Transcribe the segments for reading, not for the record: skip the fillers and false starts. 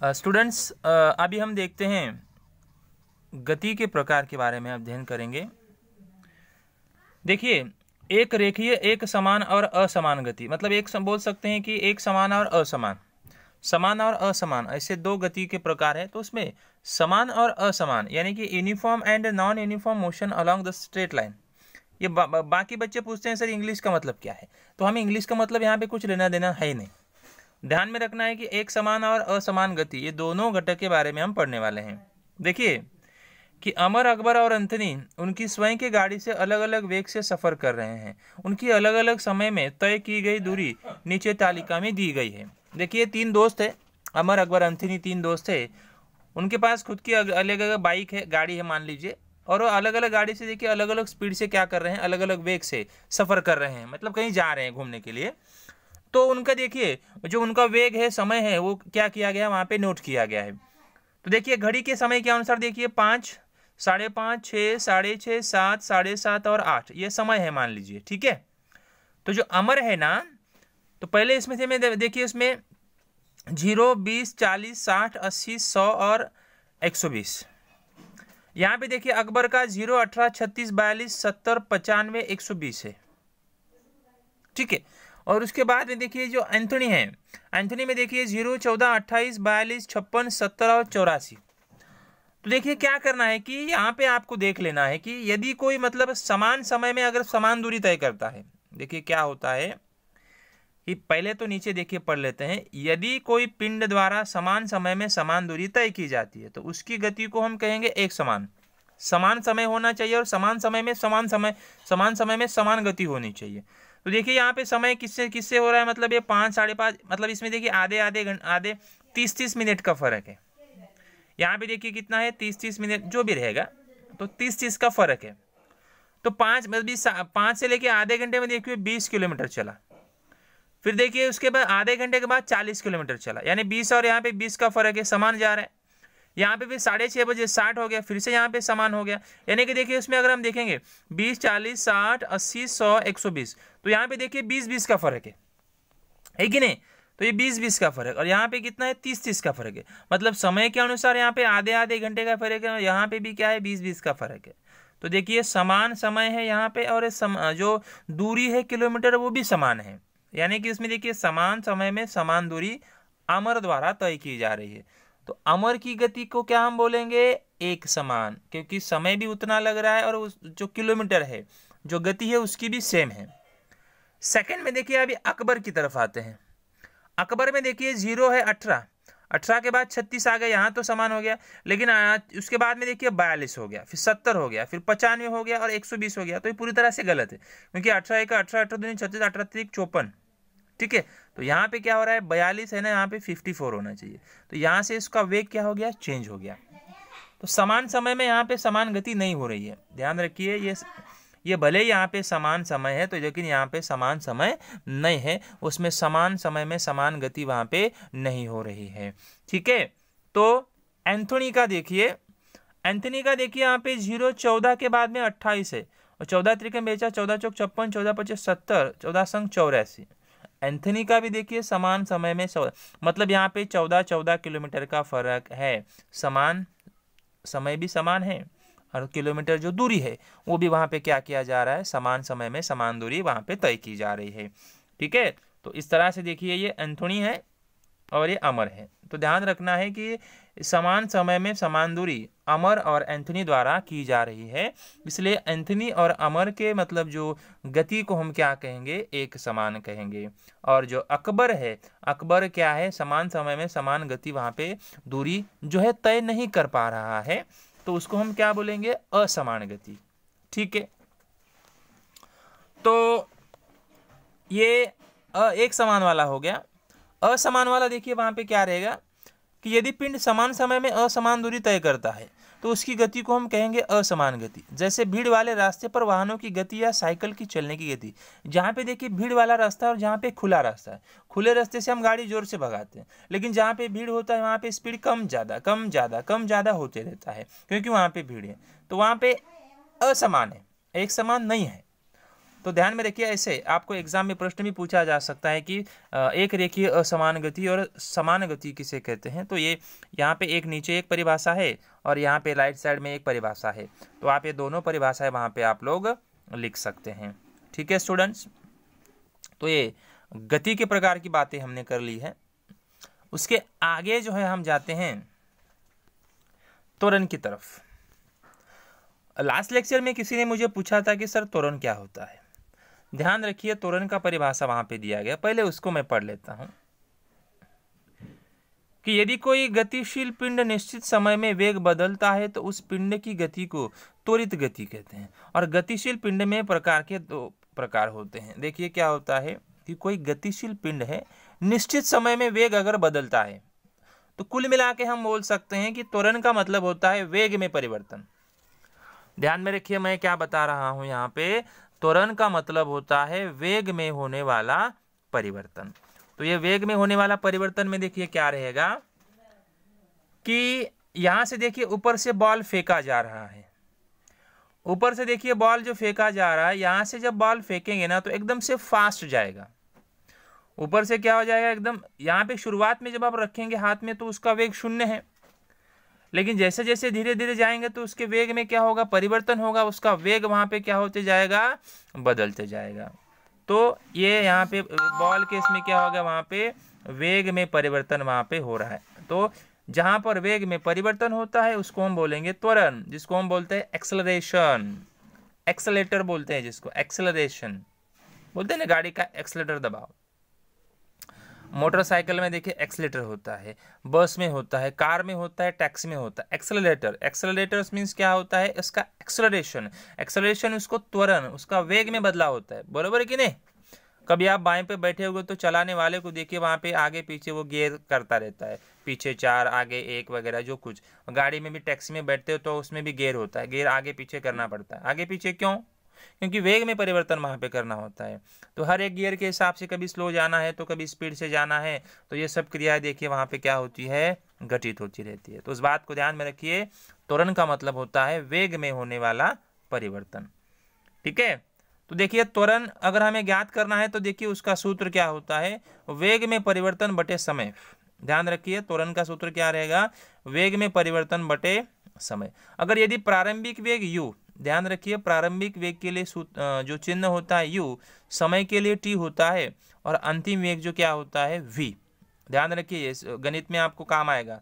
Students, अभी हम देखते हैं गति के प्रकार के बारे में अध्ययन करेंगे। देखिए, एक रेखीय, एक समान और असमान गति, मतलब बोल सकते हैं कि एक समान और असमान, समान और असमान, ऐसे दो गति के प्रकार हैं। तो उसमें समान और असमान यानी कि uniform and non uniform motion along the straight line. ये बाकी बच्चे पूछते हैं सर इंग्लिश का मतलब क्या है, तो हमें इंग्लिश का मतलब यहाँ पे कुछ लेना देना है ही नहीं। ध्यान में रखना है कि एक समान और असमान गति, ये दोनों घटक के बारे में हम पढ़ने वाले हैं। देखिए कि अमर, अकबर और अंथनी उनकी स्वयं की गाड़ी से अलग अलग वेग से सफर कर रहे हैं। उनकी अलग अलग समय में तय की गई दूरी नीचे तालिका में दी गई है। देखिए, तीन दोस्त है, अमर, अकबर, अंथनी, तीन दोस्त है। उनके पास खुद की अलग अलग बाइक है, गाड़ी है मान लीजिए, और वो अलग अलग गाड़ी से देखिए अलग अलग स्पीड से क्या कर रहे हैं, अलग अलग वेग से सफर कर रहे हैं, मतलब कहीं जा रहे हैं घूमने के लिए। तो उनका देखिए जो उनका वेग है, समय है, वो क्या किया गया वहाँ पे नोट किया गया है। तो देखिए घड़ी के समय के अनुसार देखिए 5, 5:30, 6, 6:30, 7, 7:30 और 8 ये समय है मान लीजिए, ठीक है। तो जो अमर है ना, तो पहले इसमें से मैं देखिए इसमें 0, 20, 40, 60, 80, 100 और 120। यहाँ पे देखिए अकबर का 0, 18, 36, 42, 70, 95, 120 है, ठीक है। और उसके बाद में देखिए जो एंथनी है, एंथनी में देखिए 0, 14, 28, 42, 56, 70 और 84। तो देखिए क्या करना है कि यहाँ पे आपको देख लेना है कि यदि कोई मतलब समान समय में अगर समान दूरी तय करता है, देखिए क्या होता है कि पहले तो नीचे देखिए पढ़ लेते हैं। यदि कोई पिंड द्वारा समान समय में समान दूरी तय की जाती है तो उसकी गति को हम कहेंगे एक समान। समान समय होना चाहिए और समान समय में समान गति होनी चाहिए। तो देखिए यहाँ पे समय किससे किससे हो रहा है, मतलब ये 5, 5:30, मतलब इसमें देखिए आधे 30 मिनट का फर्क है। यहाँ पे देखिए कितना है, 30 मिनट जो भी रहेगा, तो 30 का फर्क है। तो 5 से लेके आधे घंटे में देखिए 20 किलोमीटर चला। फिर देखिए उसके बाद आधे घंटे के बाद 40 किलोमीटर चला, यानी 20 और यहाँ पे 20 का फर्क है, समान जा रहा है। यहाँ पे फिर 6:30 बजे 60 हो गया, फिर से यहाँ पे समान हो गया। यानी कि देखिए उसमें अगर हम देखेंगे 20, 40, 60, 80, 100, 120, तो यहाँ पे देखिए 20 का फर्क है कि नहीं। तो ये 20 का फर्क, और यहाँ पे कितना है, 30 का फर्क है। मतलब समय के अनुसार यहाँ पे आधे घंटे का फर्क है, यहाँ पे भी क्या है, 20 का फर्क है। तो देखिए समान समय है यहाँ पे, और जो दूरी है किलोमीटर वो भी समान है। यानी कि इसमें देखिए समान समय में समान दूरी अमर द्वारा तय की जा रही है। तो अमर की गति को क्या हम बोलेंगे, एक समान, क्योंकि समय भी उतना लग रहा है और जो किलोमीटर है, जो गति है उसकी भी सेम है। सेकंड में देखिए अभी अकबर की तरफ आते हैं। अकबर में देखिए 0 है 18 के बाद 36 आ गया, यहाँ तो समान हो गया, लेकिन उसके बाद में देखिए 42 हो गया, फिर 70 हो गया, फिर 95 हो गया और 120 हो गया। तो ये पूरी तरह से गलत है, क्योंकि 18 का 18, 18 दूनी 36, 18 3 54, ठीक है। तो यहाँ पे क्या हो रहा है, 42 है ना, यहाँ पे 54 होना चाहिए। तो यहाँ से इसका वेग क्या हो गया, चेंज हो गया। तो समान समय में यहाँ पे समान गति नहीं हो रही है, ध्यान रखिए। ये भले यहाँ पे समान समय है, तो लेकिन यहाँ पे समान समय नहीं है, उसमें समान समय में समान गति वहाँ पे नहीं हो रही है, ठीक है। तो एंथनी का देखिए यहाँ पे 0, 14 के बाद में 28 है, और 14 त्रिकम बेचा, 14 चौक 56, 14 25 70, 14 संग 84। एंथनी का भी देखिए समान समय में मतलब यहाँ पे 14 किलोमीटर का फर्क है। समान समय भी समान है, और किलोमीटर जो दूरी है वो भी वहाँ पे क्या किया जा रहा है, समान समय में समान दूरी वहाँ पे तय की जा रही है, ठीक है। तो इस तरह से देखिए ये एंथनी है और ये अमर है। तो ध्यान रखना है कि समान समय में समान दूरी अमर और एंथनी द्वारा की जा रही है, इसलिए एंथनी और अमर के मतलब जो गति को हम क्या कहेंगे, एक समान कहेंगे। और जो अकबर है, अकबर क्या है, समान समय में समान गति वहाँ पे दूरी जो है तय नहीं कर पा रहा है, तो उसको हम क्या बोलेंगे, असमान गति, ठीक है। तो ये एक समान वाला हो गया। असमान वाला देखिए वहां पे क्या रहेगा कि यदि पिंड समान समय में असमान दूरी तय करता है तो उसकी गति को हम कहेंगे असमान गति। जैसे भीड़ वाले रास्ते पर वाहनों की गति या साइकिल की चलने की गति। जहाँ पे देखिए भीड़ वाला रास्ता और जहाँ पे खुला रास्ता है, खुले रास्ते से हम गाड़ी जोर से भगाते हैं, लेकिन जहाँ पे भीड़ होता है वहाँ पे स्पीड कम ज़्यादा होते रहता है, क्योंकि वहाँ पे भीड़ है। तो वहाँ पे असमान है, एक समान नहीं है। तो ध्यान में रखिए, ऐसे आपको एग्जाम में प्रश्न भी पूछा जा सकता है कि एक रेखीय असमान गति और समान गति किसे कहते हैं। तो ये यहाँ पे एक नीचे एक परिभाषा है और यहाँ पे राइट साइड में एक परिभाषा है, तो आप ये दोनों परिभाषाएं वहाँ पे आप लोग लिख सकते हैं। ठीक है स्टूडेंट्स, तो ये गति के प्रकार की बातें हमने कर ली है। उसके आगे जो है हम जाते हैं त्वरण की तरफ। लास्ट लेक्चर में किसी ने मुझे पूछा था कि सर त्वरण क्या होता है। ध्यान रखिए, त्वरण का परिभाषा वहां पे दिया गया, पहले उसको मैं पढ़ लेता हूं कि यदि कोई गतिशील पिंड निश्चित समय में वेग बदलता है तो उस पिंड की गति को त्वरित गति कहते हैं। और गतिशील पिंड में प्रकार के दो प्रकार होते हैं। देखिए क्या होता है कि कोई गतिशील पिंड है, निश्चित समय में वेग अगर बदलता है तो कुल मिला के हम बोल सकते हैं कि त्वरण का मतलब होता है वेग में परिवर्तन। ध्यान में रखिए मैं क्या बता रहा हूं यहाँ पे, त्वरण का मतलब होता है वेग में होने वाला परिवर्तन। तो ये वेग में होने वाला परिवर्तन में देखिए क्या रहेगा कि यहां से देखिए ऊपर से बॉल फेंका जा रहा है, ऊपर से देखिए बॉल जो फेंका जा रहा है, यहां से जब बॉल फेंकेंगे ना तो एकदम से फास्ट जाएगा। ऊपर से क्या हो जाएगा एकदम, यहाँ पे शुरुआत में जब आप रखेंगे हाथ में तो उसका वेग 0 है, लेकिन जैसे जैसे धीरे धीरे जाएंगे तो उसके वेग में क्या होगा, परिवर्तन होगा, उसका वेग वहां पे क्या होते जाएगा, बदलते जाएगा। तो ये यहाँ पे बॉल के इसमें क्या होगा, वहां पे वेग में परिवर्तन वहां पे हो रहा है। तो जहां पर वेग में परिवर्तन होता है उसको हम बोलेंगे त्वरण, जिसको हम बोलते हैं एक्सेलरेशन, एक्सेलेटर बोलते हैं जिसको, एक्सेलरेशन बोलते हैं ना, गाड़ी का एक्सेलेटर दबाओ। मोटरसाइकिल में देखिए एक्सेलेटर होता है, बस में होता है, कार में होता है, टैक्सी में होता है एक्सेलरेटर। एक्सेलरेटर मीन्स क्या होता है, इसका एक्सेलरेशन, एक्सेलरेशन उसको त्वरण, उसका वेग में बदलाव होता है, बरोबर है कि नहीं। कभी आप बाएं पे बैठे हुए तो चलाने वाले को देखिए वहां पे आगे पीछे वो गियर करता रहता है, पीछे 4 आगे 1 वगैरह जो कुछ। गाड़ी में भी टैक्सी में बैठते हो तो उसमें भी गियर होता है, गियर आगे पीछे करना पड़ता है। आगे पीछे क्यों, क्योंकि वेग में परिवर्तन वहां पे करना होता है। तो हर एक गियर के हिसाब से कभी स्लो जाना है तो कभी स्पीड से जाना है, तो ये सब क्रियाएं देखिए वहां पे क्या होती है, घटित होती रहती है। तो उस बात को ध्यान में रखिए, त्वरण का मतलब होता है वेग में होने वाला परिवर्तन। ठीक है, तो देखिए त्वरण अगर हमें ज्ञात करना है तो देखिए उसका सूत्र क्या होता है, वेग में परिवर्तन बटे समय। ध्यान रखिए त्वरण का सूत्र क्या रहेगा, वेग में परिवर्तन बटे समय। अगर यदि प्रारंभिक वेग u, ध्यान रखिए प्रारंभिक वेग के लिए जो चिन्ह होता है u, समय के लिए t होता है, और अंतिम वेग जो क्या होता है v। ध्यान रखिए गणित में आपको काम आएगा,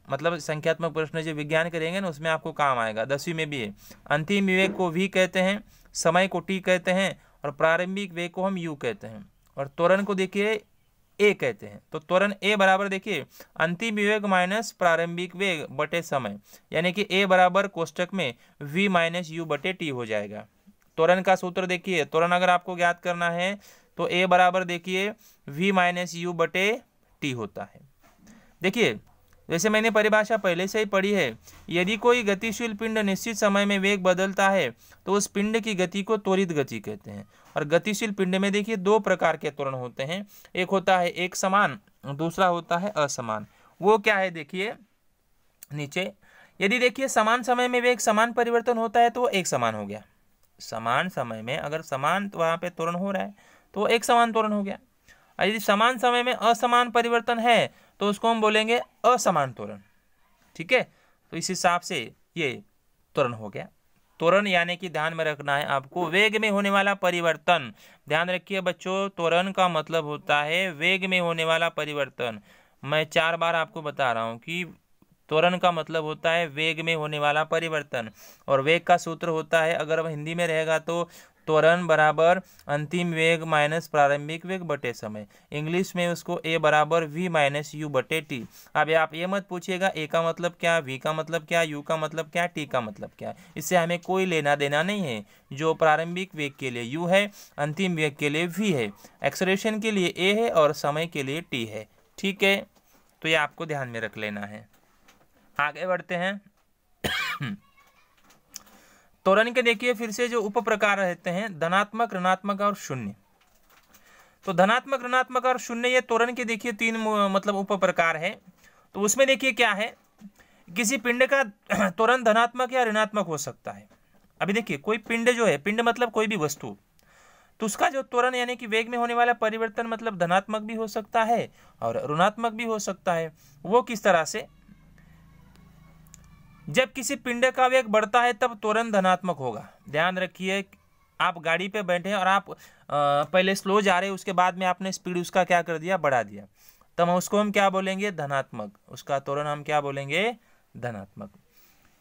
मतलब संख्यात्मक प्रश्न जो विज्ञान करेंगे ना उसमें आपको काम आएगा, 10वीं में भी है। अंतिम वेग को v कहते हैं, समय को t कहते हैं, और प्रारंभिक वेग को हम u कहते हैं, और त्वरण को देखिए a कहते हैं। तो त्वरण a बराबर देखिए अंतिम वेग माइनस प्रारंभिक वेग बटे समय, यानी कि a बराबर कोष्टक में v माइनस u बटे t हो जाएगा। त्वरण का सूत्र देखिए, त्वरण अगर आपको ज्ञात करना है तो a बराबर देखिए v माइनस u बटे t होता है। देखिए वैसे मैंने परिभाषा पहले से ही पढ़ी है, यदि कोई गतिशील पिंड निश्चित समय में वेग बदलता है तो उस पिंड की गति को त्वरित गति कहते हैं। और गतिशील पिंड में देखिए 2 प्रकार के त्वरण होते हैं, एक होता है एक समान, दूसरा होता है असमान। वो क्या है देखिए नीचे, यदि देखिए समान समय में वेग समान परिवर्तन होता है तो वो एक समान हो गया। समान समय में अगर समान वहां पे त्वरण हो रहा है तो एक समान त्वरण हो गया। यदि समान समय में असमान परिवर्तन है तो उसको हम बोलेंगे असमान त्वरण। ठीक है, तो इस हिसाब से ये त्वरण हो गया। त्वरण यानी कि ध्यान में रखना है आपको वेग में होने वाला परिवर्तन। ध्यान रखिए बच्चों, त्वरण का मतलब होता है वेग में होने वाला परिवर्तन। मैं 4 बार आपको बता रहा हूं कि त्वरण का मतलब होता है वेग में होने वाला परिवर्तन, और वेग का सूत्र होता है, अगर हिंदी में रहेगा तो त्वरण बराबर अंतिम वेग माइनस प्रारंभिक वेग बटे समय। इंग्लिश में उसको a बराबर v माइनस यू बटे टी। अब आप ये मत पूछिएगा a का मतलब क्या, v का मतलब क्या, u का मतलब क्या, t का मतलब क्या, इससे हमें कोई लेना देना नहीं है। जो प्रारंभिक वेग के लिए u है, अंतिम वेग के लिए v है, एक्सेलरेशन के लिए a है, और समय के लिए t है। ठीक है, तो ये आपको ध्यान में रख लेना है। आगे बढ़ते हैं। त्वरण के देखिए फिर से जो उप प्रकार रहते हैं, धनात्मक, ऋणात्मक और शून्य। तो धनात्मक, ऋणात्मक और शून्य ये त्वरण के देखिए 3 मतलब उप प्रकार है। तो उसमें देखिए क्या है, किसी पिंड का त्वरण धनात्मक या ऋणात्मक हो सकता है। अभी देखिए कोई पिंड जो है, पिंड मतलब कोई भी वस्तु, तो उसका जो त्वरण यानी कि वेग में होने वाला परिवर्तन मतलब धनात्मक भी हो सकता है और ऋणात्मक भी हो सकता है। वो किस तरह से? जब किसी पिंड का वेग बढ़ता है तब त्वरण धनात्मक होगा। ध्यान रखिए, आप गाड़ी पे बैठे और आप पहले स्लो जा रहे, उसके बाद में आपने स्पीड उसका क्या कर दिया, बढ़ा दिया, तब उसको हम क्या बोलेंगे, धनात्मक। उसका त्वरण हम क्या बोलेंगे, धनात्मक।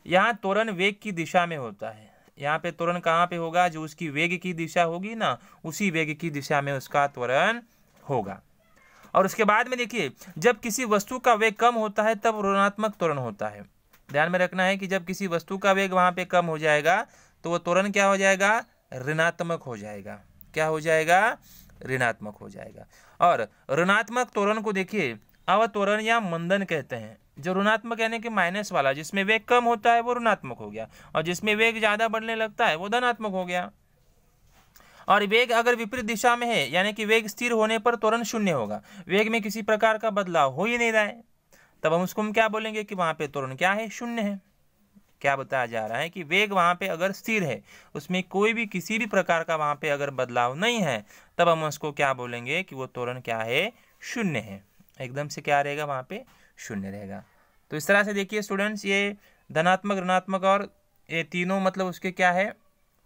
यहाँ त्वरण वेग की दिशा में होता है। यहाँ पे त्वरण कहाँ पे होगा, जो उसकी वेग की दिशा होगी ना, उसी वेग की दिशा में उसका त्वरण होगा। और उसके बाद में देखिए, जब किसी वस्तु का वेग कम होता है तब ऋणात्मक त्वरण होता है। ध्यान में रखना है कि जब किसी वस्तु का वेग वहां पे कम हो जाएगा तो वो त्वरण क्या हो जाएगा, ऋणात्मक हो जाएगा। क्या हो जाएगा, ऋणात्मक हो जाएगा। और ऋणात्मक त्वरण को देखिए अवत्वरण या मंदन कहते हैं। जो ऋणात्मक यानी कि माइनस वाला, जिसमें वेग कम होता है वो ऋणात्मक हो गया, और जिसमें वेग ज्यादा बढ़ने लगता है वो धनात्मक हो गया। और वेग अगर विपरीत दिशा में है, यानी कि वेग स्थिर होने पर त्वरण शून्य होगा, वेग में किसी प्रकार का बदलाव हो ही नहीं रहा है, तब हम उसको क्या बोलेंगे कि वहां पे त्वरण क्या है, शून्य है। क्या बताया जा रहा है कि वेग वहां पे अगर स्थिर है, उसमें कोई भी किसी भी प्रकार का वहां पे अगर बदलाव नहीं है, तब हम उसको क्या बोलेंगे कि वो त्वरण क्या है, शून्य है। एकदम से क्या रहेगा, वहां पे शून्य रहेगा। तो इस तरह से देखिए स्टूडेंट्स, ये धनात्मक, ऋणात्मक और ये तीनों मतलब उसके क्या है,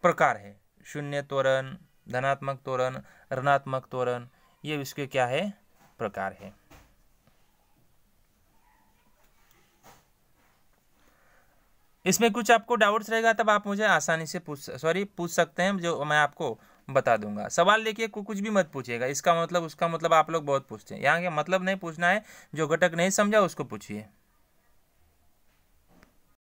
प्रकार है। शून्य त्वरण, धनात्मक त्वरण, ऋणात्मक त्वरण, ये उसके क्या है, प्रकार है। इसमें कुछ आपको डाउट्स रहेगा तब आप मुझे आसानी से पूछ सकते हैं, जो मैं आपको बता दूंगा। सवाल देखिए कुछ भी मत पूछिएगा, इसका मतलब उसका मतलब आप लोग बहुत पूछते हैं। यहाँ के मतलब नहीं पूछना है, जो घटक नहीं समझा उसको पूछिए।